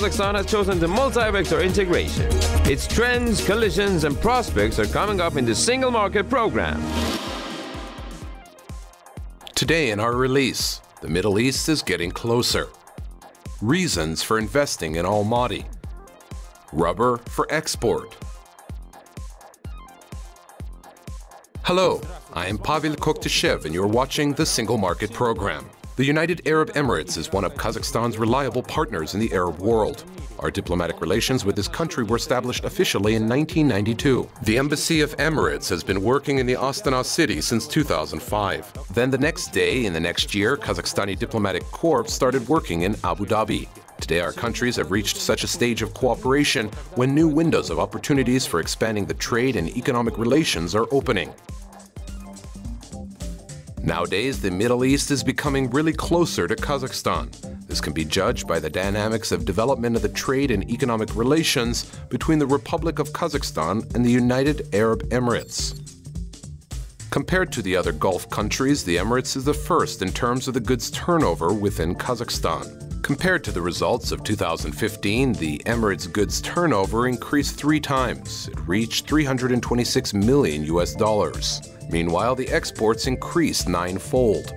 Kazakhstan has chosen the multi-vector integration. Its trends, collisions, and prospects are coming up in the Single Market Program. Today in our release, the Middle East is getting closer. Reasons for investing in Almaty. Rubber for export. Hello, I am Pavel Koktyshev and you're watching the Single Market Program. The United Arab Emirates is one of Kazakhstan's reliable partners in the Arab world. Our diplomatic relations with this country were established officially in 1992. The Embassy of Emirates has been working in the Astana city since 2005. Then the next day, in the next year, Kazakhstani Diplomatic Corps started working in Abu Dhabi. Today, our countries have reached such a stage of cooperation when new windows of opportunities for expanding the trade and economic relations are opening. Nowadays, the Middle East is becoming really closer to Kazakhstan. This can be judged by the dynamics of development of the trade and economic relations between the Republic of Kazakhstan and the United Arab Emirates. Compared to the other Gulf countries, the Emirates is the first in terms of the goods turnover within Kazakhstan. Compared to the results of 2015, the Emirates goods turnover increased 3 times. It reached $326 million. Meanwhile, the exports increased 9-fold.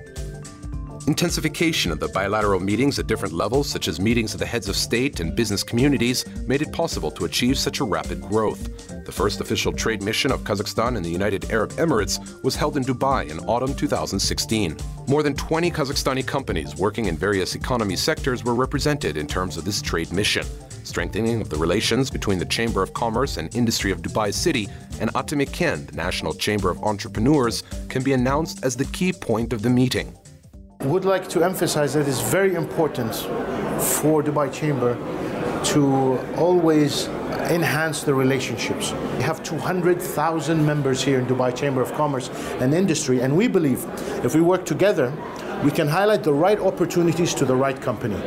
Intensification of the bilateral meetings at different levels, such as meetings of the heads of state and business communities, made it possible to achieve such a rapid growth. The first official trade mission of Kazakhstan in the United Arab Emirates was held in Dubai in autumn 2016. More than 20 Kazakhstani companies working in various economy sectors were represented in terms of this trade mission. Strengthening of the relations between the Chamber of Commerce and Industry of Dubai City and Atamiken, the National Chamber of Entrepreneurs, can be announced as the key point of the meeting. Would like to emphasize that it's very important for Dubai Chamber to always enhance the relationships. We have 200,000 members here in Dubai Chamber of Commerce and Industry, and we believe if we work together, we can highlight the right opportunities to the right company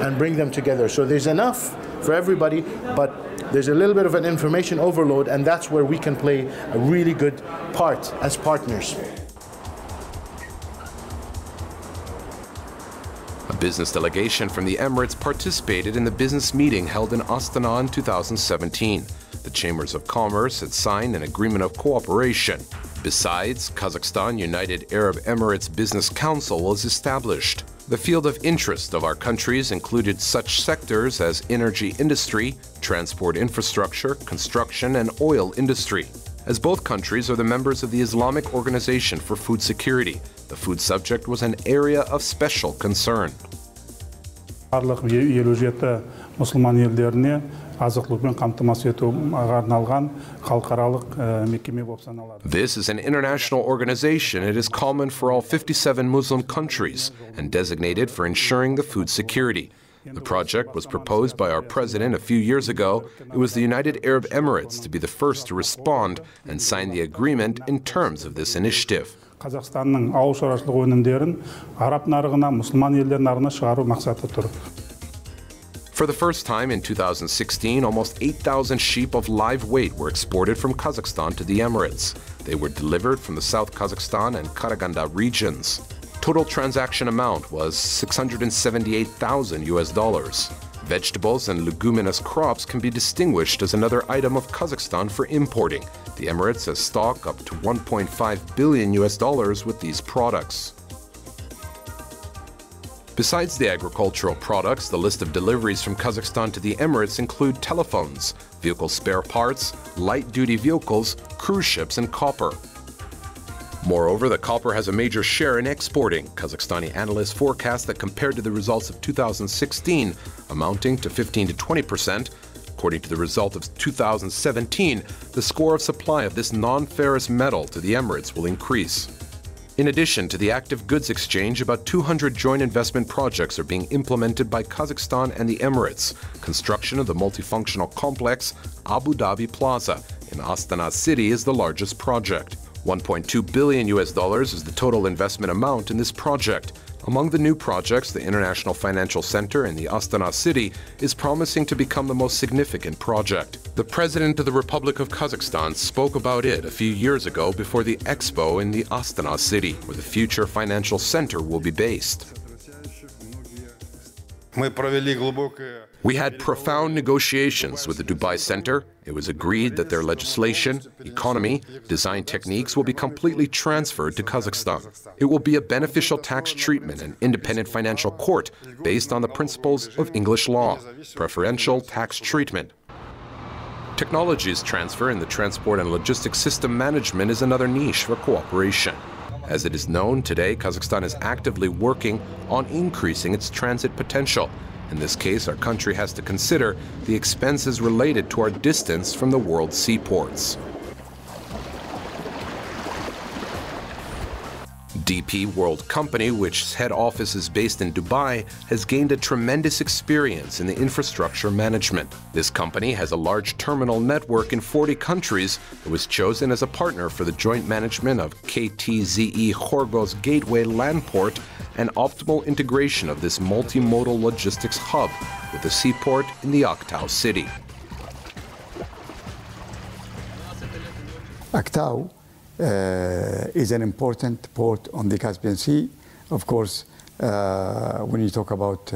and bring them together. So there's enough for everybody, but there's a little bit of an information overload, and that's where we can play a really good part as partners. A business delegation from the Emirates participated in the business meeting held in Astana in 2017. The Chambers of Commerce had signed an agreement of cooperation. Besides, Kazakhstan United Arab Emirates Business Council was established. The field of interest of our countries included such sectors as energy industry, transport infrastructure, construction, and oil industry. As both countries are the members of the Islamic Organization for Food Security, the food subject was an area of special concern. Барлық 57 мұсылман елдеріне азық-түлікпен қамтамасыз етуге арналған халықаралық мекеме болып саналады. This is an international organization. It is common for all 57 Muslim countries and designated for ensuring the food security. The project was proposed by our president a few years ago. It was the United Arab Emirates to be the first to respond and sign the agreement in terms of this initiative. Қазақстанның ауыл шаруашылық өнімдерін араб нарығына, мұсылман елдер нарығына шығару мақсаты тұр. For the first time in 2016, almost 8,000 sheep of live weight were exported from Kazakhstan to the Emirates. They were delivered from the South Kazakhstan and Karaganda regions. Total transaction amount was $678,000. Vegetables and leguminous crops can be distinguished as another item of Kazakhstan for importing. The Emirates has stock up to $1.5 billion with these products. Besides the agricultural products, the list of deliveries from Kazakhstan to the Emirates include telephones, vehicle spare parts, light-duty vehicles, cruise ships, and copper. Moreover, the copper has a major share in exporting. Kazakhstani analysts forecast that compared to the results of 2016, amounting to 15 to 20%, according to the result of 2017, the score of supply of this non-ferrous metal to the Emirates will increase. In addition to the active goods exchange, about 200 joint investment projects are being implemented by Kazakhstan and the Emirates. Construction of the multifunctional complex Abu Dhabi Plaza in Astana city is the largest project. $1.2 billion is the total investment amount in this project. Among the new projects, the International Financial Center in the Astana city is promising to become the most significant project. The President of the Republic of Kazakhstan spoke about it a few years ago before the expo in the Astana city, where the future financial center will be based. We had profound negotiations with the Dubai Center. It was agreed that their legislation, economy, design techniques will be completely transferred to Kazakhstan. It will be a beneficial tax treatment and independent financial court based on the principles of English law, preferential tax treatment. Technologies transfer in the transport and logistics system management is another niche for cooperation. As it is known today, Kazakhstan is actively working on increasing its transit potential. In this case, our country has to consider the expenses related to our distance from the world's seaports. DP World Company, which head office is based in Dubai, has gained a tremendous experience in the infrastructure management. This company has a large terminal network in 40 countries. It was chosen as a partner for the joint management of KTZE Khorgos Gateway Landport and optimal integration of this multimodal logistics hub with the seaport in the Aktau city. Aktau is an important port on the Caspian Sea. Of course, when you talk about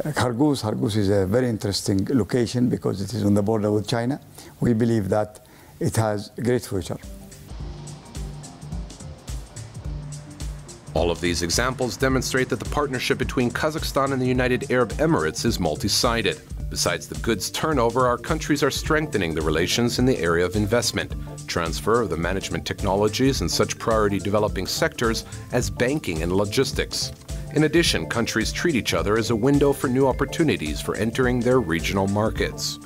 Kharguz is a very interesting location because it is on the border with China. We believe that it has a great future. All of these examples demonstrate that the partnership between Kazakhstan and the United Arab Emirates is multi-sided. Besides the goods turnover, our countries are strengthening the relations in the area of investment, transfer of the management technologies in such priority developing sectors as banking and logistics. In addition, countries treat each other as a window for new opportunities for entering their regional markets.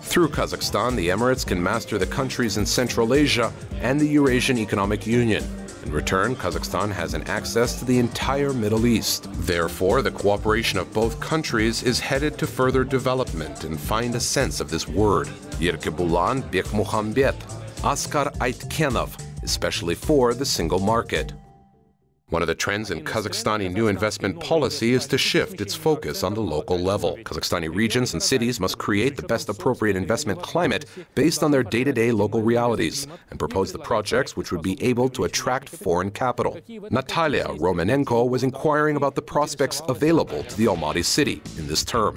Through Kazakhstan, the Emirates can master the countries in Central Asia and the Eurasian Economic Union. In return, Kazakhstan has an access to the entire Middle East. Therefore, the cooperation of both countries is headed to further development and find a sense of this word. Yerkebulan Bekmuhambet, Askar Aitkenov, especially for the single market. One of the trends in Kazakhstani new investment policy is to shift its focus on the local level. Kazakhstani regions and cities must create the best appropriate investment climate based on their day-to-day local realities and propose the projects which would be able to attract foreign capital. Natalia Romanenko was inquiring about the prospects available to the Almaty city in this term.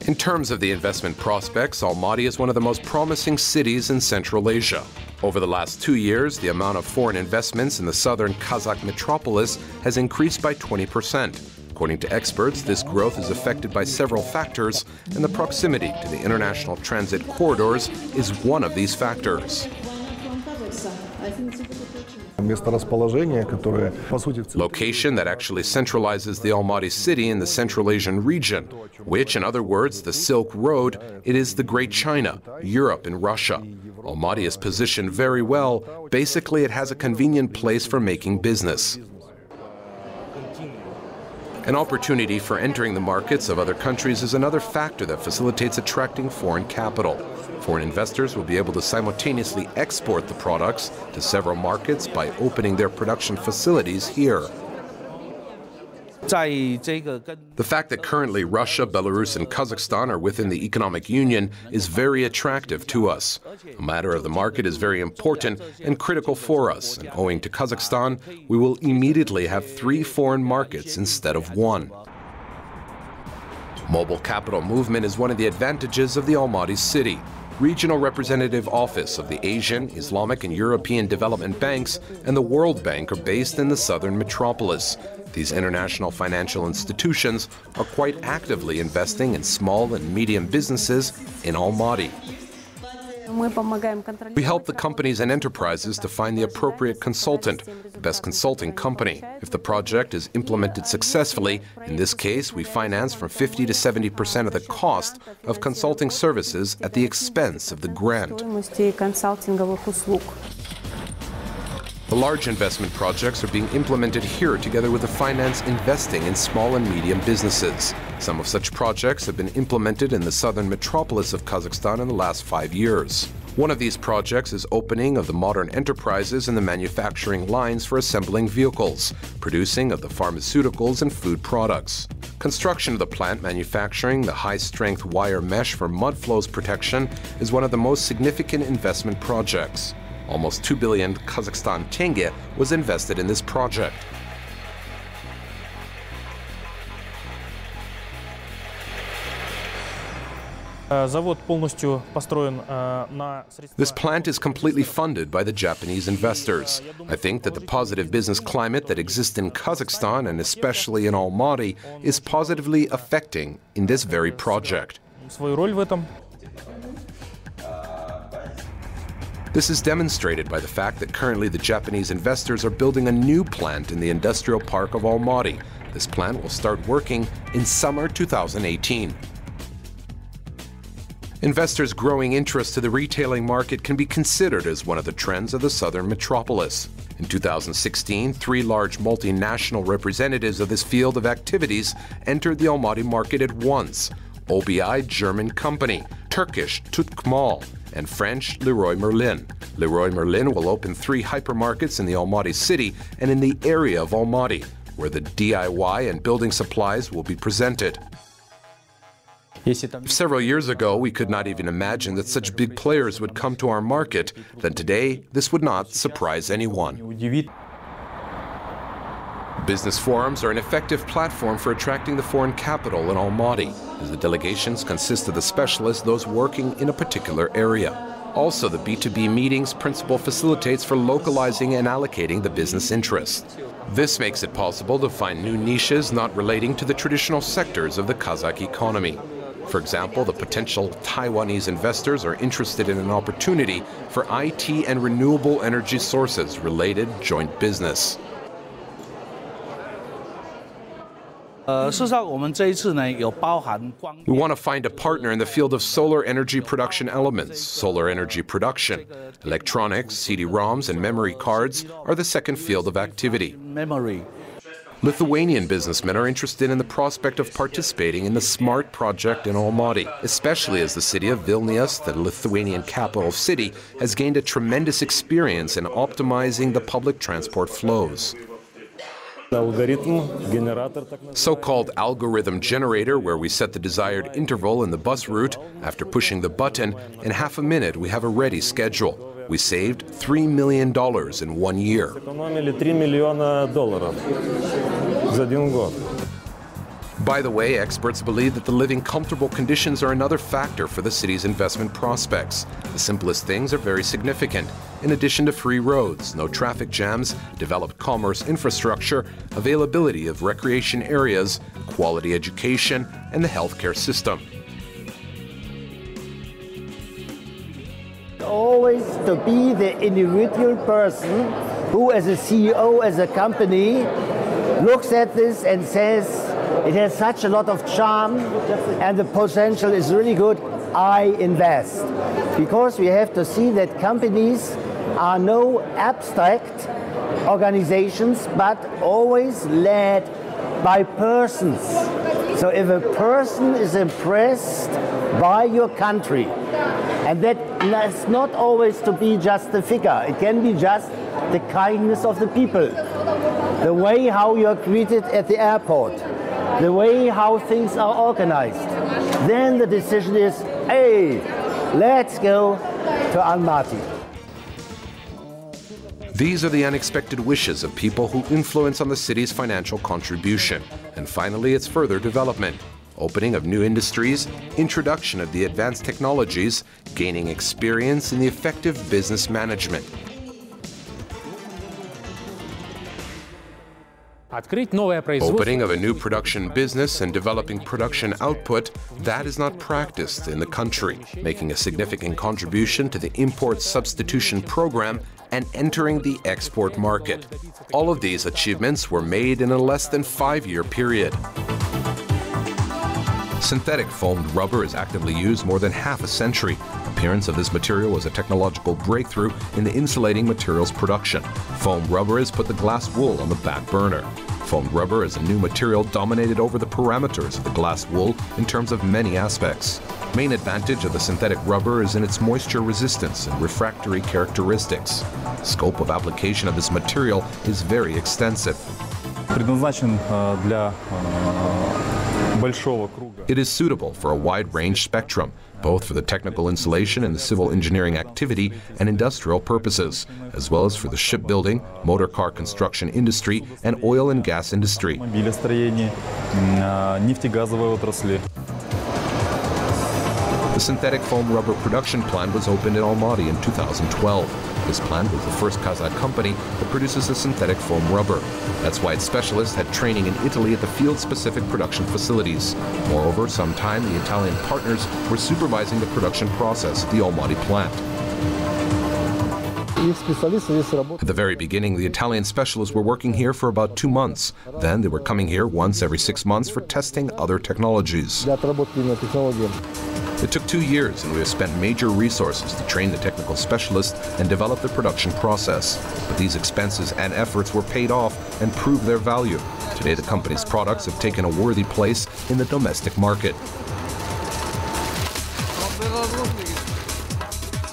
In terms of the investment prospects, Almaty is one of the most promising cities in Central Asia. Over the last 2 years, the amount of foreign investments in the southern Kazakh metropolis has increased by 20%. According to experts, this growth is affected by several factors, and the proximity to the international transit corridors is one of these factors. Location that actually centralizes the Almaty city in the Central Asian region, which, in other words, the Silk Road, it is the Great China, Europe, and Russia. Almaty is positioned very well. Basically, it has a convenient place for making business. An opportunity for entering the markets of other countries is another factor that facilitates attracting foreign capital. Foreign investors will be able to simultaneously export the products to several markets by opening their production facilities here. The fact that currently Russia, Belarus, and Kazakhstan are within the economic union is very attractive to us. The matter of the market is very important and critical for us, and owing to Kazakhstan, we will immediately have 3 foreign markets instead of 1. Mobile capital movement is one of the advantages of the Almaty city. Regional Representative Office of the Asian, Islamic, and European Development Banks and the World Bank are based in the southern metropolis. These international financial institutions are quite actively investing in small and medium businesses in Almaty. We help the companies and enterprises to find the appropriate consultant, the best consulting company. If the project is implemented successfully, in this case, we finance from 50 to 70% of the cost of consulting services at the expense of the grant. The large investment projects are being implemented here together with the finance investing in small and medium businesses. Some of such projects have been implemented in the southern metropolis of Kazakhstan in the last 5 years. One of these projects is opening of the modern enterprises and the manufacturing lines for assembling vehicles, producing of the pharmaceuticals and food products. Construction of the plant manufacturing the high-strength wire mesh for mud flows protection is one of the most significant investment projects. Almost 2 billion Kazakhstan tenge was invested in this project. This plant is completely funded by the Japanese investors. I think that the positive business climate that exists in Kazakhstan, and especially in Almaty, is positively affecting in this very project. This is demonstrated by the fact that currently the Japanese investors are building a new plant in the industrial park of Almaty. This plant will start working in summer 2018. Investors' growing interest to the retailing market can be considered as one of the trends of the southern metropolis. In 2016, 3 large multinational representatives of this field of activities entered the Almaty market at once: OBI German company, Turkish Tutkmal, and French Leroy Merlin. Leroy Merlin will open 3 hypermarkets in the Almaty city and in the area of Almaty, where the DIY and building supplies will be presented. Several years ago, we could not even imagine that such big players would come to our market. Then today, this would not surprise anyone. Business forums are an effective platform for attracting the foreign capital in Almaty, as the delegations consist of the specialists, those working in a particular area. Also, the B2B meetings principle facilitates for localizing and allocating the business interests. This makes it possible to find new niches not relating to the traditional sectors of the Kazakh economy. For example, the potential Taiwanese investors are interested in an opportunity for IT and renewable energy sources related joint business. We want to find a partner in the field of solar energy production elements. Solar energy production, electronics, CD-ROMs, and memory cards are the second field of activity. Lithuanian businessmen are interested in the prospect of participating in the SMART project in Almaty, especially as the city of Vilnius, the Lithuanian capital city, has gained a tremendous experience in optimizing the public transport flows. So-called algorithm generator, where we set the desired interval in the bus route. After pushing the button, in half a minute we have a ready schedule. We saved $3 million in 1 year. By the way, experts believe that the living comfortable conditions are another factor for the city's investment prospects. The simplest things are very significant. In addition to free roads, no traffic jams, developed commerce infrastructure, availability of recreation areas, quality education, and the healthcare system. Always to be the individual person who, as a CEO, as a company, looks at this and says, it has such a lot of charm and the potential is really good, I invest. Because we have to see that companies are no abstract organizations, but always led by persons. So if a person is impressed by your country, and that is not always to be just the figure, it can be just the kindness of the people, the way how you are greeted at the airport, the way how things are organized, then the decision is, hey, let's go to Almaty. These are the unexpected wishes of people who influence on the city's financial contribution. And finally, its further development. Opening of new industries, introduction of the advanced technologies, gaining experience in the effective business management. Opening of a new production business and developing production output, that is not practiced in the country, making a significant contribution to the import substitution program and entering the export market. All of these achievements were made in a less than 5-year period. Synthetic foamed rubber is actively used more than half a century. Appearance of this material was a technological breakthrough in the insulating materials production. Foamed rubber has put the glass wool on the back burner. Foamed rubber is a new material dominated over the parameters of the glass wool in terms of many aspects. Main advantage of the synthetic rubber is in its moisture resistance and refractory characteristics. Scope of application of this material is very extensive. It is suitable for a wide range spectrum, both for the technical insulation and the civil engineering activity and industrial purposes, as well as for the shipbuilding, motor car construction industry, and oil and gas industry. The synthetic foam rubber production plant was opened in Almaty in 2012. This plant was the first Kazakh company that produces a synthetic foam rubber. That's why its specialists had training in Italy at the field-specific production facilities. Moreover, sometime the Italian partners were supervising the production process at the Almaty plant. At the very beginning, the Italian specialists were working here for about 2 months. Then they were coming here once every 6 months for testing other technologies. It took 2 years, and we have spent major resources to train the technical specialists and develop the production process. But these expenses and efforts were paid off and proved their value. Today, the company's products have taken a worthy place in the domestic market.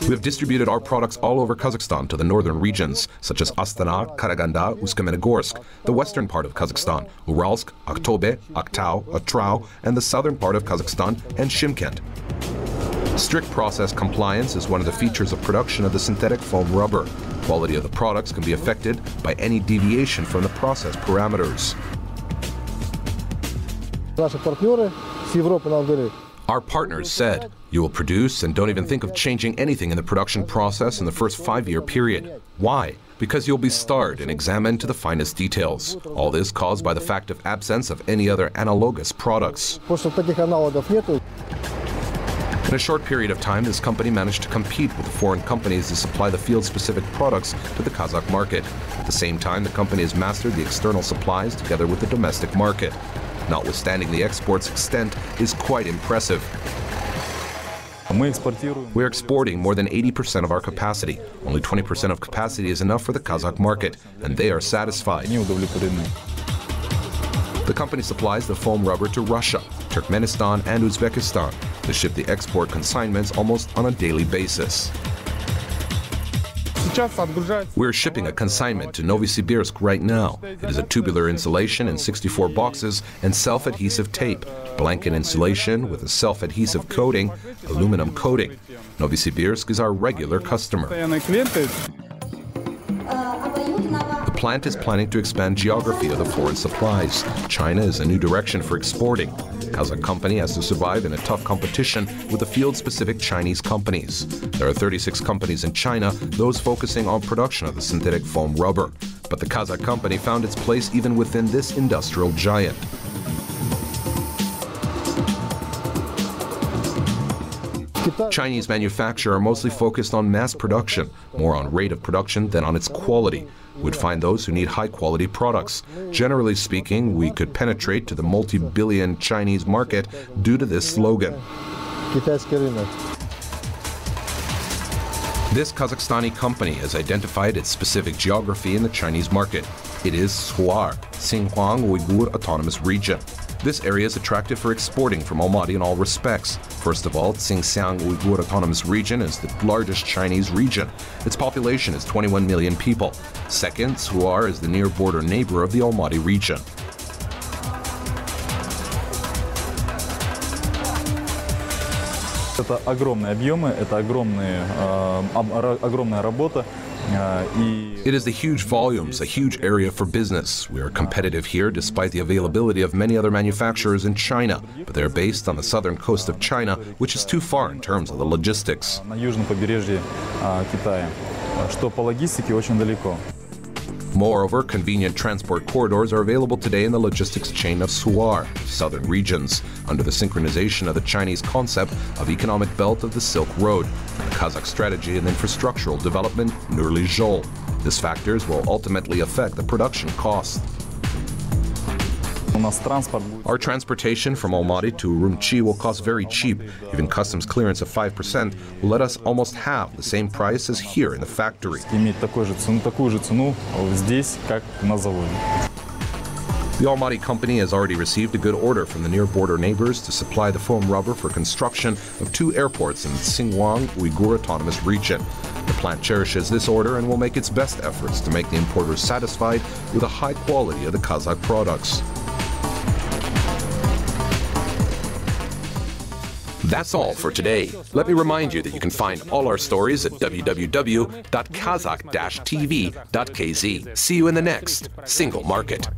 We have distributed our products all over Kazakhstan to the northern regions, such as Astana, Karaganda, Usk-Kamenogorsk, the western part of Kazakhstan, Uralsk, Aktobe, Aktau, Atrau, and the southern part of Kazakhstan and Shymkent. Strict process compliance is one of the features of production of the synthetic foam rubber. Quality of the products can be affected by any deviation from the process parameters. Our partners said, "You will produce and don't even think of changing anything in the production process in the first 5-year period." Why? Because you'll be starred and examined to the finest details. All this caused by the fact of absence of any other analogous products. In a short period of time, this company managed to compete with the foreign companies to supply the field-specific products to the Kazakh market. At the same time, the company has mastered the external supplies together with the domestic market. Notwithstanding the export's extent is quite impressive. We're exporting more than 80% of our capacity. Only 20% of capacity is enough for the Kazakh market, and they are satisfied. The company supplies the foam rubber to Russia, Turkmenistan, and Uzbekistan. They ship the export consignments almost on a daily basis. We're shipping a consignment to Novosibirsk right now. It is a tubular insulation in 64 boxes and self-adhesive tape, blanket insulation with a self-adhesive coating, aluminum coating. Novosibirsk is our regular customer. The plant is planning to expand geography of the foreign supplies. China is a new direction for exporting. The Kazakh company has to survive in a tough competition with the field-specific Chinese companies. There are 36 companies in China, those focusing on production of the synthetic foam rubber. But the Kazakh company found its place even within this industrial giant. Chinese manufacturers are mostly focused on mass production, more on rate of production than on its quality. We'd find those who need high-quality products. Generally speaking, we could penetrate to the multi-billion Chinese market due to this slogan. This Kazakhstani company has identified its specific geography in the Chinese market. It is SUAR, Xinjiang Uyghur Autonomous Region. This area is attractive for exporting from Almaty in all respects. First of all, Xinjiang Uyghur Autonomous Region is the largest Chinese region. Its population is 21 million people. Second, SUAR is the near border neighbor of the Almaty region. Это огромные объемы, это огромная работа. It is the huge volumes, a huge area for business. We are competitive here despite the availability of many other manufacturers in China, but they are based on the southern coast of China, which is too far in terms of the logistics. На южном побережье Китая, что по логистике очень далеко. Moreover, convenient transport corridors are available today in the logistics chain of SUAR, southern regions, under the synchronization of the Chinese concept of economic belt of the Silk Road, and the Kazakh strategy and infrastructural development, Nurli Zhol. These factors will ultimately affect the production cost. Our transportation from Almaty to Urumqi will cost very cheap. Even customs clearance of 5% will let us almost have the same price as here in the factory. The Almaty company has already received a good order from the near-border neighbors to supply the foam rubber for construction of 2 airports in the Xinjiang Uyghur Autonomous Region. The plant cherishes this order and will make its best efforts to make the importers satisfied with the high quality of the Kazakh products. That's all for today. Let me remind you that you can find all our stories at www.kazakh-tv.kz. See you in the next Single Market.